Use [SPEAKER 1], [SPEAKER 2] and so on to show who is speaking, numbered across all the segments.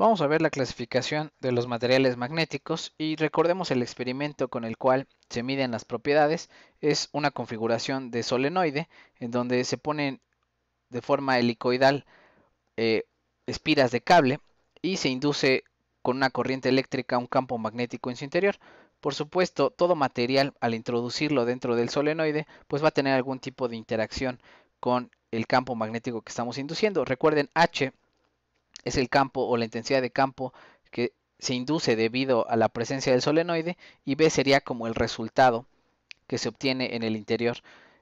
[SPEAKER 1] Vamos a ver la clasificación de los materiales magnéticos y recordemos el experimento con el cual se miden las propiedades. Es una configuración de solenoide en donde se ponen de forma helicoidal eh, espiras de cable y se induce con una corriente eléctrica un campo magnético en su interior. Por supuesto, todo material al introducirlo dentro del solenoide pues va a tener algún tipo de interacción con el campo magnético que estamos induciendo. Recuerden, H es el campo o la intensidad de campo que se induce debido a la presencia del solenoide y B sería como el resultado que se obtiene en el interior,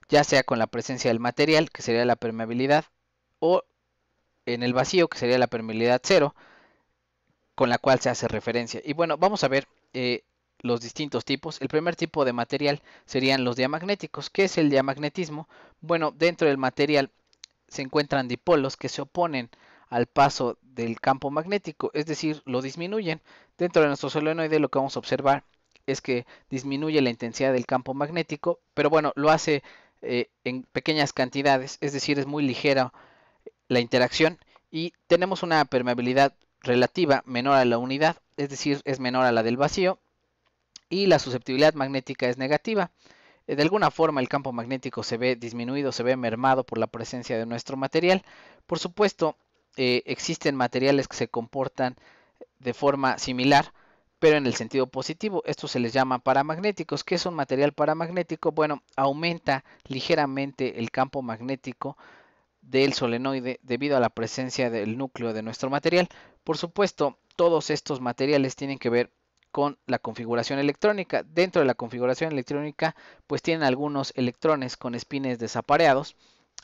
[SPEAKER 1] ya sea con la presencia del material, que sería la permeabilidad, o en el vacío, que sería la permeabilidad cero, con la cual se hace referencia. Y bueno, vamos a ver los distintos tipos. El primer tipo de material serían los diamagnéticos. ¿Qué es el diamagnetismo? Bueno, dentro del material se encuentran dipolos que se oponen al paso del campo magnético, es decir, lo disminuyen. Dentro de nuestro solenoide lo que vamos a observar es que disminuye la intensidad del campo magnético, pero bueno, lo hace en pequeñas cantidades, es decir, es muy ligera la interacción y tenemos una permeabilidad relativa menor a la unidad, es decir, es menor a la del vacío y la susceptibilidad magnética es negativa. De alguna forma el campo magnético se ve disminuido, se ve mermado por la presencia de nuestro material. Por supuesto, existen materiales que se comportan de forma similar, pero en el sentido positivo. Esto se les llama paramagnéticos. ¿Qué es un material paramagnético? Bueno, aumenta ligeramente el campo magnético del solenoide debido a la presencia del núcleo de nuestro material. Por supuesto, todos estos materiales tienen que ver con la configuración electrónica. Dentro de la configuración electrónica, pues tienen algunos electrones con espines desapareados,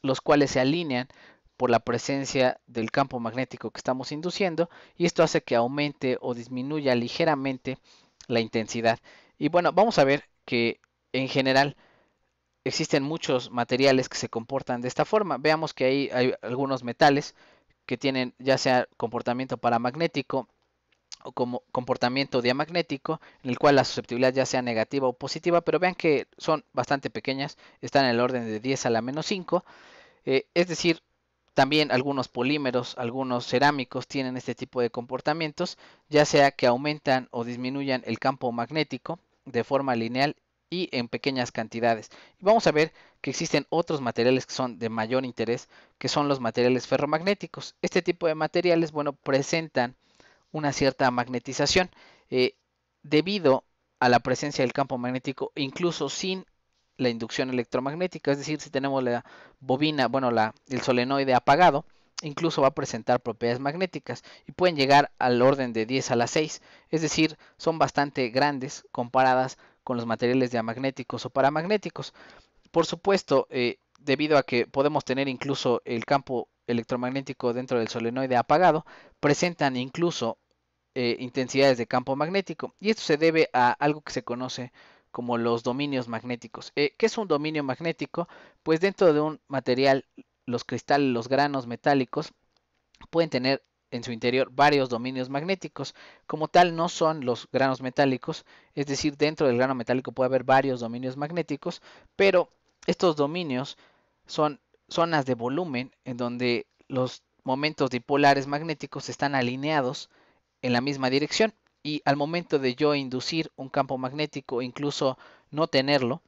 [SPEAKER 1] los cuales se alinean por la presencia del campo magnético que estamos induciendo y esto hace que aumente o disminuya ligeramente la intensidad. Y bueno, vamos a ver que en general existen muchos materiales que se comportan de esta forma. Veamos que hay algunos metales que tienen ya sea comportamiento paramagnético o como comportamiento diamagnético, en el cual la susceptibilidad ya sea negativa o positiva, pero vean que son bastante pequeñas, están en el orden de 10 a la menos 5, es decir, también algunos polímeros, algunos cerámicos tienen este tipo de comportamientos, ya sea que aumentan o disminuyan el campo magnético de forma lineal y en pequeñas cantidades. Y vamos a ver que existen otros materiales que son de mayor interés, que son los materiales ferromagnéticos. Este tipo de materiales, bueno, presentan una cierta magnetización eh, debido a la presencia del campo magnético, incluso sin la inducción electromagnética, es decir, si tenemos la bobina, bueno, el solenoide apagado, incluso va a presentar propiedades magnéticas y pueden llegar al orden de 10 a la 6, es decir, son bastante grandes comparadas con los materiales diamagnéticos o paramagnéticos. Por supuesto, debido a que podemos tener incluso el campo electromagnético dentro del solenoide apagado, presentan incluso intensidades de campo magnético y esto se debe a algo que se conoce como los dominios magnéticos. ¿Qué es un dominio magnético? Pues dentro de un material, los cristales, los granos metálicos pueden tener en su interior varios dominios magnéticos. Como tal, no son los granos metálicos, es decir, dentro del grano metálico puede haber varios dominios magnéticos, pero estos dominios son zonas de volumen en donde los momentos dipolares magnéticos están alineados en la misma dirección y al momento de yo inducir un campo magnético, incluso no tenerlo,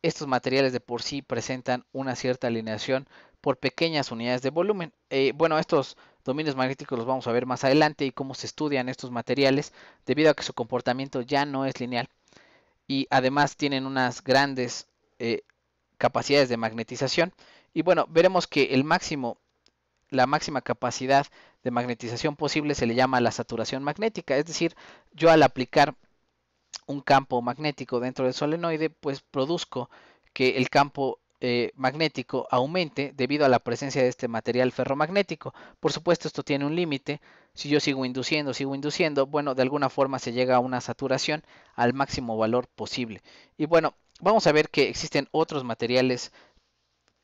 [SPEAKER 1] estos materiales de por sí presentan una cierta alineación por pequeñas unidades de volumen. Bueno, estos dominios magnéticos los vamos a ver más adelante y cómo se estudian estos materiales debido a que su comportamiento ya no es lineal y además tienen unas grandes capacidades de magnetización. Y bueno, veremos que la máxima capacidad de magnetización posible se le llama la saturación magnética, es decir, yo al aplicar un campo magnético dentro del solenoide, pues produzco que el campo magnético aumente debido a la presencia de este material ferromagnético. Por supuesto, esto tiene un límite. Si yo sigo induciendo, bueno, de alguna forma se llega a una saturación al máximo valor posible. Y bueno, vamos a ver que existen otros materiales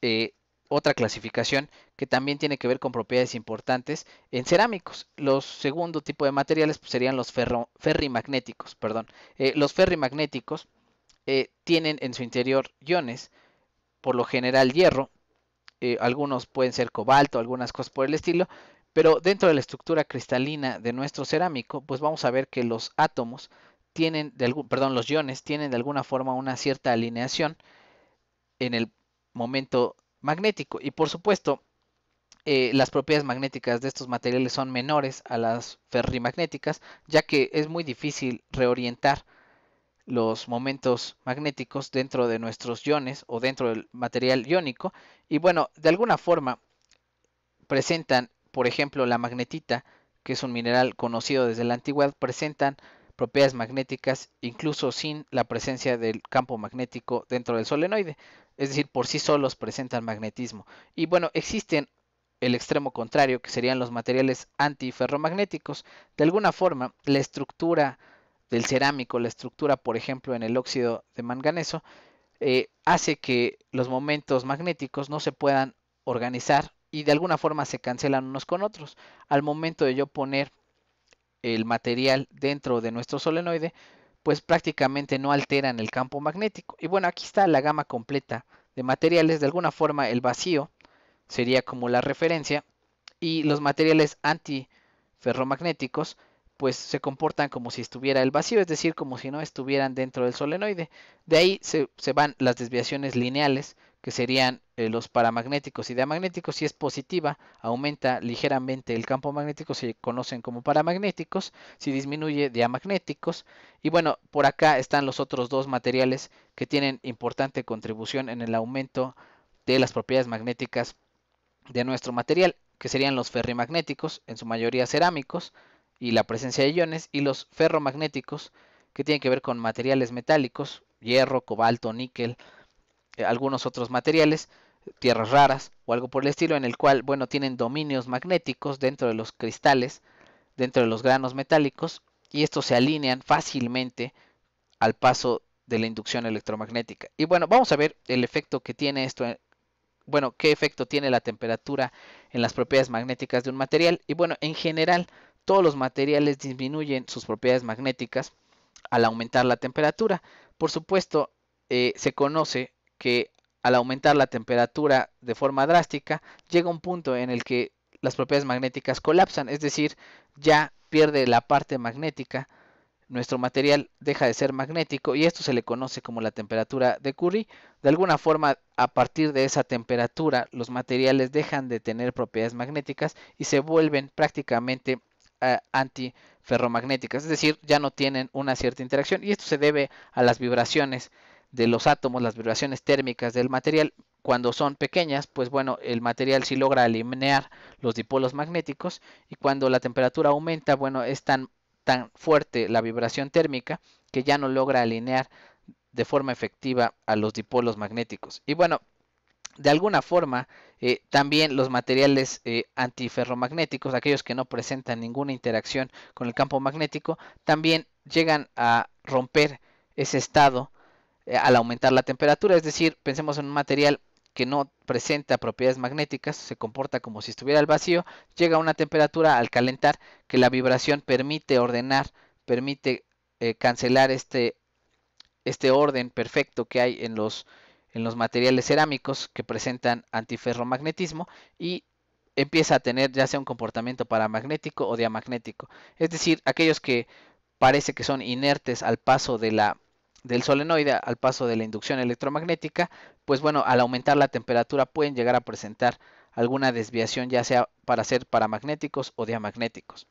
[SPEAKER 1] eh, otra clasificación que también tiene que ver con propiedades importantes en cerámicos. Los segundo tipo de materiales pues, serían los ferrimagnéticos. Perdón. Los ferrimagnéticos tienen en su interior iones, por lo general hierro, algunos pueden ser cobalto, algunas cosas por el estilo, Pero dentro de la estructura cristalina de nuestro cerámico, pues vamos a ver que los átomos tienen los iones tienen de alguna forma una cierta alineación en el momento magnético. Y por supuesto, las propiedades magnéticas de estos materiales son menores a las ferrimagnéticas, ya que es muy difícil reorientar los momentos magnéticos dentro de nuestros iones o dentro del material iónico. Y bueno, de alguna forma presentan, por ejemplo, la magnetita, que es un mineral conocido desde la antigüedad, presentan propiedades magnéticas incluso sin la presencia del campo magnético dentro del solenoide, es decir, por sí solos presentan magnetismo. Y bueno, existen el extremo contrario, que serían los materiales antiferromagnéticos. De alguna forma, la estructura del cerámico, la estructura, por ejemplo, en el óxido de manganeso, hace que los momentos magnéticos no se puedan organizar y de alguna forma se cancelan unos con otros. Al momento de yo poner el material dentro de nuestro solenoide, pues prácticamente no alteran el campo magnético. Y bueno, aquí está la gama completa de materiales. De alguna forma el vacío sería como la referencia y los materiales antiferromagnéticos pues se comportan como si estuviera el vacío, es decir, como si no estuvieran dentro del solenoide. De ahí se van las desviaciones lineales, que serían los paramagnéticos y diamagnéticos. Si es positiva, aumenta ligeramente el campo magnético, se conocen como paramagnéticos. Si disminuye, diamagnéticos. Y bueno, por acá están los otros dos materiales que tienen importante contribución en el aumento de las propiedades magnéticas de nuestro material, que serían los ferrimagnéticos, en su mayoría cerámicos, y la presencia de iones, y los ferromagnéticos, que tienen que ver con materiales metálicos, hierro, cobalto, níquel, algunos otros materiales, tierras raras o algo por el estilo, en el cual, bueno, tienen dominios magnéticos dentro de los cristales, dentro de los granos metálicos, y estos se alinean fácilmente al paso de la inducción electromagnética. Y bueno, vamos a ver el efecto que tiene esto, bueno, qué efecto tiene la temperatura en las propiedades magnéticas de un material. Y bueno, en general, todos los materiales disminuyen sus propiedades magnéticas al aumentar la temperatura. Por supuesto, se conoce que al aumentar la temperatura de forma drástica, llega un punto en el que las propiedades magnéticas colapsan, es decir, ya pierde la parte magnética, nuestro material deja de ser magnético y esto se le conoce como la temperatura de Curie. De alguna forma, a partir de esa temperatura, los materiales dejan de tener propiedades magnéticas y se vuelven prácticamente antiferromagnéticas, es decir, ya no tienen una cierta interacción y esto se debe a las vibraciones de los átomos, las vibraciones térmicas del material. Cuando son pequeñas, pues bueno, el material sí logra alinear los dipolos magnéticos y cuando la temperatura aumenta, bueno, es tan fuerte la vibración térmica que ya no logra alinear de forma efectiva a los dipolos magnéticos. Y bueno, de alguna forma, también los materiales antiferromagnéticos, aquellos que no presentan ninguna interacción con el campo magnético, también llegan a romper ese estado al aumentar la temperatura. Es decir, pensemos en un material que no presenta propiedades magnéticas, se comporta como si estuviera al vacío, llega a una temperatura al calentar que la vibración permite ordenar, permite cancelar este orden perfecto que hay en los materiales cerámicos que presentan antiferromagnetismo y empieza a tener ya sea un comportamiento paramagnético o diamagnético. Es decir, aquellos que parece que son inertes al paso del solenoide, al paso de la inducción electromagnética, pues bueno, al aumentar la temperatura pueden llegar a presentar alguna desviación, ya sea para ser paramagnéticos o diamagnéticos.